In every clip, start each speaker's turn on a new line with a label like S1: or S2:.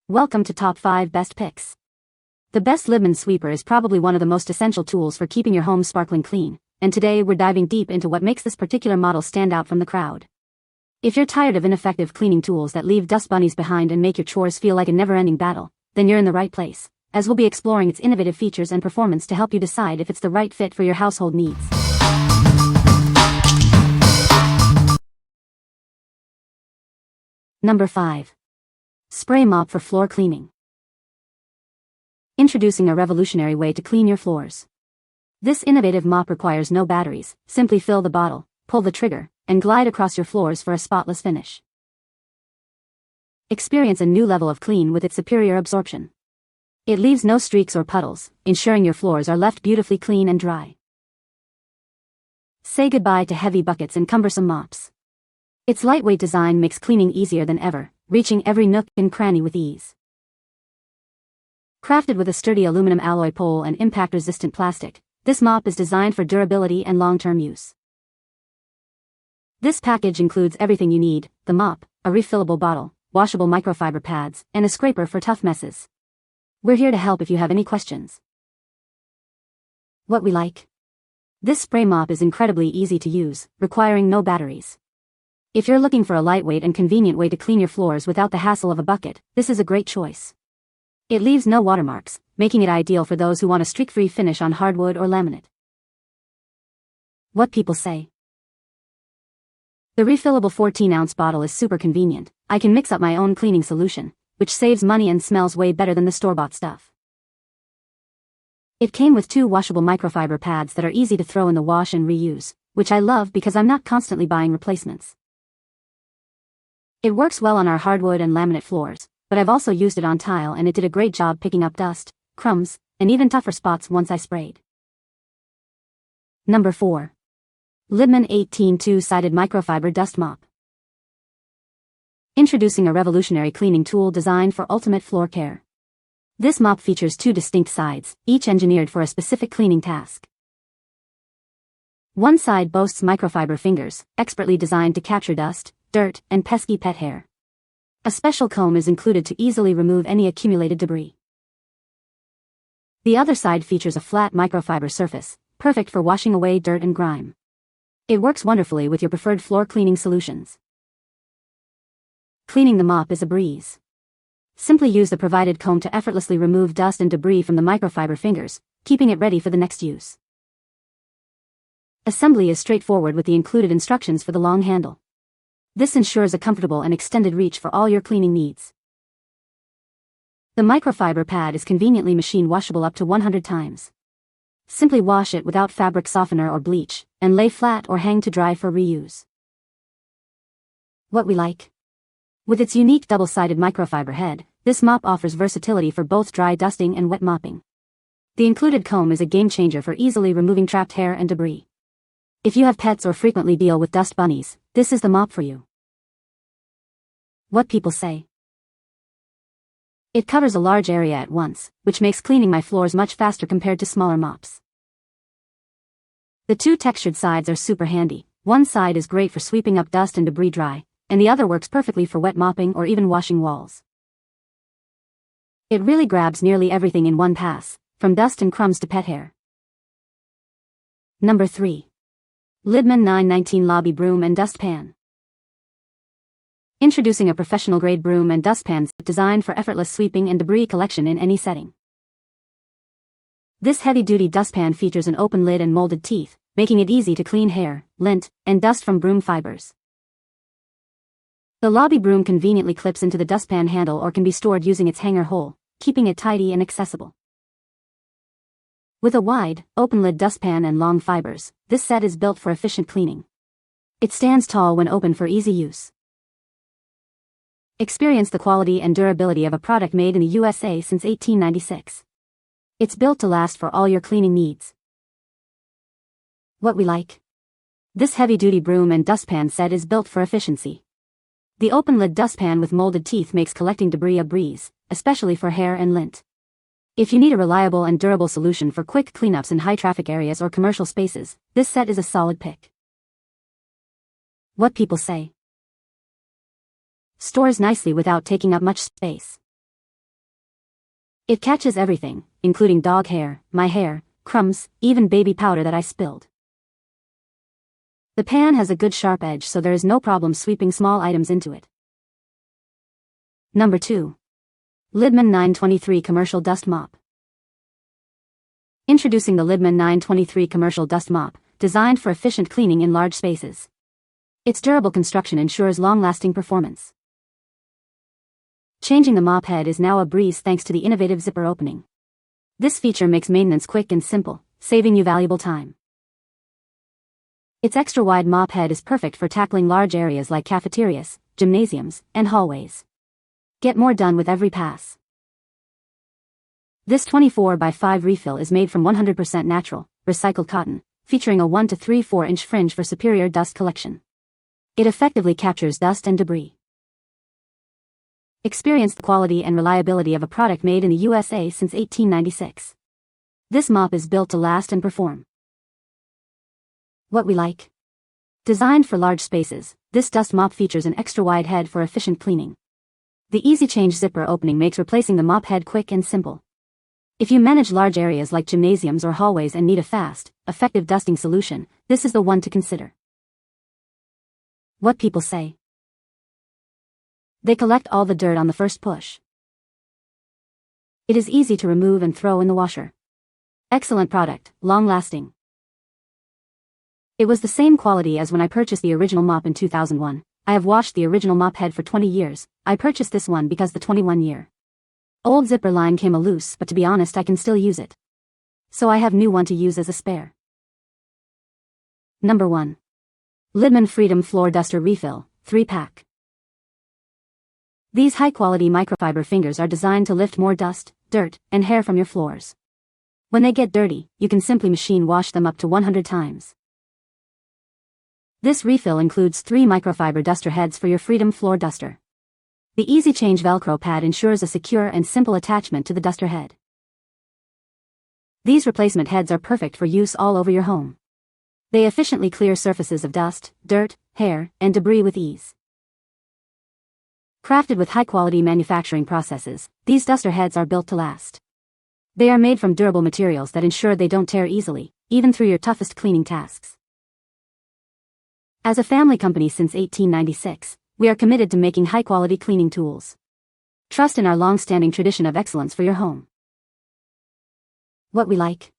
S1: Welcome to Top 5 Best Picks. The best Libman Sweeper is probably one of the most essential tools for keeping your home sparkling clean, and today we're diving deep into what makes this particular model stand out from the crowd. If you're tired of ineffective cleaning tools that leave dust bunnies behind and make your chores feel like a never-ending battle, then you're in the right place, as we'll be exploring its innovative features and performance to help you decide if it's the right fit for your household needs. Number 5. Spray mop for floor cleaning. Introducing a revolutionary way to clean your floors. This innovative mop requires no batteries. Simply fill the bottle, pull the trigger, and glide across your floors for a spotless finish. Experience a new level of clean with its superior absorption. It leaves no streaks or puddles, ensuring your floors are left beautifully clean and dry. Say goodbye to heavy buckets and cumbersome mops. Its lightweight design makes cleaning easier than ever, reaching every nook and cranny with ease. Crafted with a sturdy aluminum alloy pole and impact-resistant plastic, this mop is designed for durability and long-term use. This package includes everything you need: the mop, a refillable bottle, washable microfiber pads, and a scraper for tough messes. We're here to help if you have any questions. What we like? This spray mop is incredibly easy to use, requiring no batteries. If you're looking for a lightweight and convenient way to clean your floors without the hassle of a bucket, this is a great choice. It leaves no watermarks, making it ideal for those who want a streak-free finish on hardwood or laminate. What people say. The refillable 14-ounce bottle is super convenient. I can mix up my own cleaning solution, which saves money and smells way better than the store-bought stuff. It came with 2 washable microfiber pads that are easy to throw in the wash and reuse, which I love because I'm not constantly buying replacements. It works well on our hardwood and laminate floors, but I've also used it on tile and it did a great job picking up dust, crumbs, and even tougher spots once I sprayed. Number 4. Libman 18 2-sided microfiber dust mop. Introducing a revolutionary cleaning tool designed for ultimate floor care. This mop features 2 distinct sides, each engineered for a specific cleaning task. One side boasts microfiber fingers, expertly designed to capture dust, dirt, and pesky pet hair. A special comb is included to easily remove any accumulated debris. The other side features a flat microfiber surface, perfect for washing away dirt and grime. It works wonderfully with your preferred floor cleaning solutions. Cleaning the mop is a breeze. Simply use the provided comb to effortlessly remove dust and debris from the microfiber fingers, keeping it ready for the next use. Assembly is straightforward with the included instructions for the long handle. This ensures a comfortable and extended reach for all your cleaning needs. The microfiber pad is conveniently machine washable up to 100 times. Simply wash it without fabric softener or bleach, and lay flat or hang to dry for reuse. What we like? With its unique double-sided microfiber head, this mop offers versatility for both dry dusting and wet mopping. The included comb is a game-changer for easily removing trapped hair and debris. If you have pets or frequently deal with dust bunnies, this is the mop for you. What people say. It covers a large area at once, which makes cleaning my floors much faster compared to smaller mops. The 2 textured sides are super handy. One side is great for sweeping up dust and debris dry, and the other works perfectly for wet mopping or even washing walls. It really grabs nearly everything in one pass, from dust and crumbs to pet hair. Number 3. Libman 919 Lobby Broom and Dustpan. Introducing a professional-grade broom and dustpan designed for effortless sweeping and debris collection in any setting. This heavy-duty dustpan features an open lid and molded teeth, making it easy to clean hair, lint, and dust from broom fibers. The Lobby Broom conveniently clips into the dustpan handle or can be stored using its hanger hole, keeping it tidy and accessible. With a wide, open-lid dustpan and long fibers, this set is built for efficient cleaning. It stands tall when open for easy use. Experience the quality and durability of a product made in the USA since 1896. It's built to last for all your cleaning needs. What we like? This heavy-duty broom and dustpan set is built for efficiency. The open-lid dustpan with molded teeth makes collecting debris a breeze, especially for hair and lint. If you need a reliable and durable solution for quick cleanups in high-traffic areas or commercial spaces, this set is a solid pick. What people say. Stores nicely without taking up much space. It catches everything, including dog hair, my hair, crumbs, even baby powder that I spilled. The pan has a good sharp edge, so there is no problem sweeping small items into it. Number 2. Libman 923 Commercial Dust Mop. Introducing the Libman 923 Commercial Dust Mop, designed for efficient cleaning in large spaces. Its durable construction ensures long-lasting performance. Changing the mop head is now a breeze thanks to the innovative zipper opening. This feature makes maintenance quick and simple, saving you valuable time. Its extra-wide mop head is perfect for tackling large areas like cafeterias, gymnasiums, and hallways. Get more done with every pass. This 24x5 refill is made from 100% natural, recycled cotton, featuring a 1 to 3/4 inch fringe for superior dust collection. It effectively captures dust and debris. Experience the quality and reliability of a product made in the USA since 1896. This mop is built to last and perform. What we like. Designed for large spaces, this dust mop features an extra-wide head for efficient cleaning. The easy-change zipper opening makes replacing the mop head quick and simple. If you manage large areas like gymnasiums or hallways and need a fast, effective dusting solution, this is the one to consider. What people say. They collect all the dirt on the first push. It is easy to remove and throw in the washer. Excellent product, long-lasting. It was the same quality as when I purchased the original mop in 2001. I have washed the original mop head for 20 years. I purchased this one because the 21-year old zipper line came loose, but to be honest I can still use it. So I have new one to use as a spare. Number 1. Libman Freedom Floor Duster Refill, 3-pack. These high-quality microfiber fingers are designed to lift more dust, dirt, and hair from your floors. When they get dirty, you can simply machine wash them up to 100 times. This refill includes 3 microfiber duster heads for your Freedom Floor Duster. The Easy Change Velcro pad ensures a secure and simple attachment to the duster head. These replacement heads are perfect for use all over your home. They efficiently clear surfaces of dust, dirt, hair, and debris with ease. Crafted with high-quality manufacturing processes, these duster heads are built to last. They are made from durable materials that ensure they don't tear easily, even through your toughest cleaning tasks. As a family company since 1896, we are committed to making high-quality cleaning tools. Trust in our long-standing tradition of excellence for your home. What we like.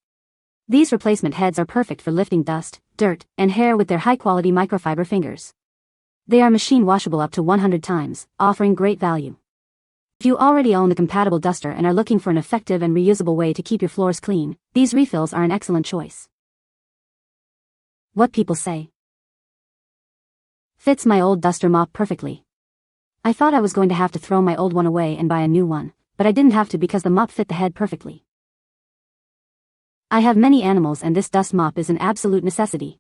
S1: These replacement heads are perfect for lifting dust, dirt, and hair with their high-quality microfiber fingers. They are machine washable up to 100 times, offering great value. If you already own the compatible duster and are looking for an effective and reusable way to keep your floors clean, these refills are an excellent choice. What people say. Fits my old duster mop perfectly. I thought I was going to have to throw my old one away and buy a new one, but I didn't have to because the mop fit the head perfectly. I have many animals and this dust mop is an absolute necessity.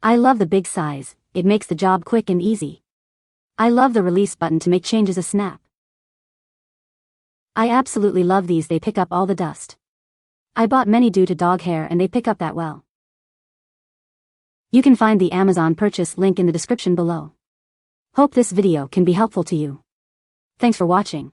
S1: I love the big size, it makes the job quick and easy. I love the release button to make changes a snap. I absolutely love these, they pick up all the dust. I bought many due to dog hair and they pick up that well. You can find the Amazon purchase link in the description below. Hope this video can be helpful to you. Thanks for watching.